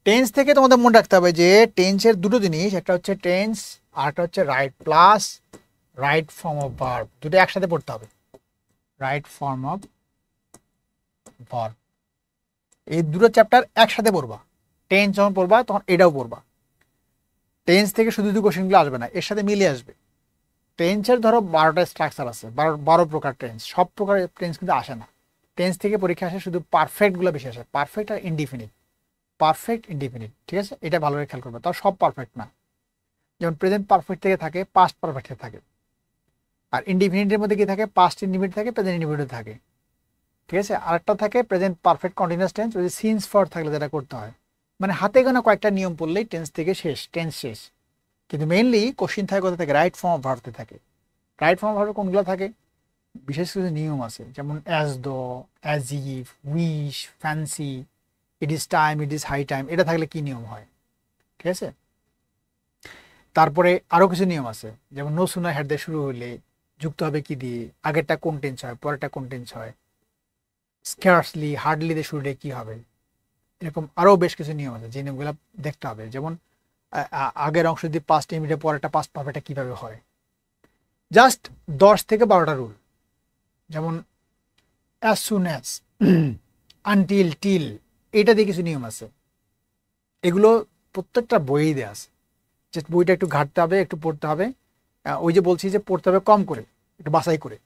Tense থেকে তোমাদের মনে রাখতে হবে যে টেন্সের দুটো জিনিস, একটা হচ্ছে টেন্স আর একটা হচ্ছে right plus right form of verb, দুটো একসাথে পড়তে হবে। রাইট ফর্ম অফ ভার্ব, এই দুটো চ্যাপ্টার একসাথে পড়বা। টেন্স যখন পড়বা তখন এটাও পড়বা। টেন্স থেকে শুধু শুধু কোশ্চেনগুলো আসবে না, এর সাথে মিলিয়ে আসবে। টেন্সের ধরো 12টা স্ট্রাকচার আছে, 12 প্রকার টেন্স, সব প্রকার টেন্স কিন্তু আসে না। টেন্স থেকে পরীক্ষা আসে শুধু পারফেক্টগুলো বেশি আসে, পারফেক্ট আর ইনডিফিনিট। পারফেক্ট ইনডিফিনিট, ঠিক আছে, এটা ভালো করে খেয়াল করবে। তাও সব পারফেক্ট না, যেমন প্রেজেন্ট পারফেক্ট থেকে থাকে, পাস্ট পারফেক্ট থেকে থাকে। আর ইনডিফিনিটের মধ্যে কি থাকে, পাস্ট ইনডিফিনিট থাকে, প্রেজেন্ট ইনডিফিনিট থাকে, ঠিক আছে। আরেকটা থাকে প্রেজেন্ট পারফেক্ট কন্টিনিউয়াস টেন্স, ওই সিন্স ফর থাকলে যেটা করতে হয়। মানে হাতে গোনা কয়েকটা নিয়ম পড়লেই টেন্স থেকে শেষ, টেন্স শেষ। কিন্তু মেইনলি কোশ্চিন থাকে কোথা থেকে, রাইট ফর্ম অফ ভার্বতে থাকে। রাইট ফর্ম অফ ভার্বে কোনগুলো থাকে, বিশেষ কিছু নিয়ম আছে, যেমন as though, as if, wish, fancy, it is time, it is high time, এটা থাকলে কি নিয়ম হয়, ঠিক আছে। তারপরে আরো কিছু নিয়ম আছে, যেমন নো সুনার হ্যাড দিয়ে শুরু হলে যুক্ত হবে কি দিয়ে, আগেরটা কোন টেন্স হয়, পরেরটা কোন টেন্স হয়। স্কার্সলি, হার্ডলি দিয়ে শুরু হলে কি হবে। এরকম আরো বেশ কিছু নিয়ম আছে, যে নিয়মগুলো দেখতে হবে। যেমন আগের অংশ যদি পাস্ট ইমিডিয়েট, পরেরটা পাস্ট পারফেক্টটা কিভাবে হয়। জাস্ট 10 থেকে 12টা রুল, যেমন as soon as, until, till, এটা দিয়ে কিছু নিয়ম আছে। এগুলো প্রত্যেকটা বইয়েই দেওয়া আছে, যে বইটা একটু ঘাটতে হবে, একটু পড়তে হবে। ওই যে বলছি যে পড়তে হবে কম করে, একটু বাছাই করে।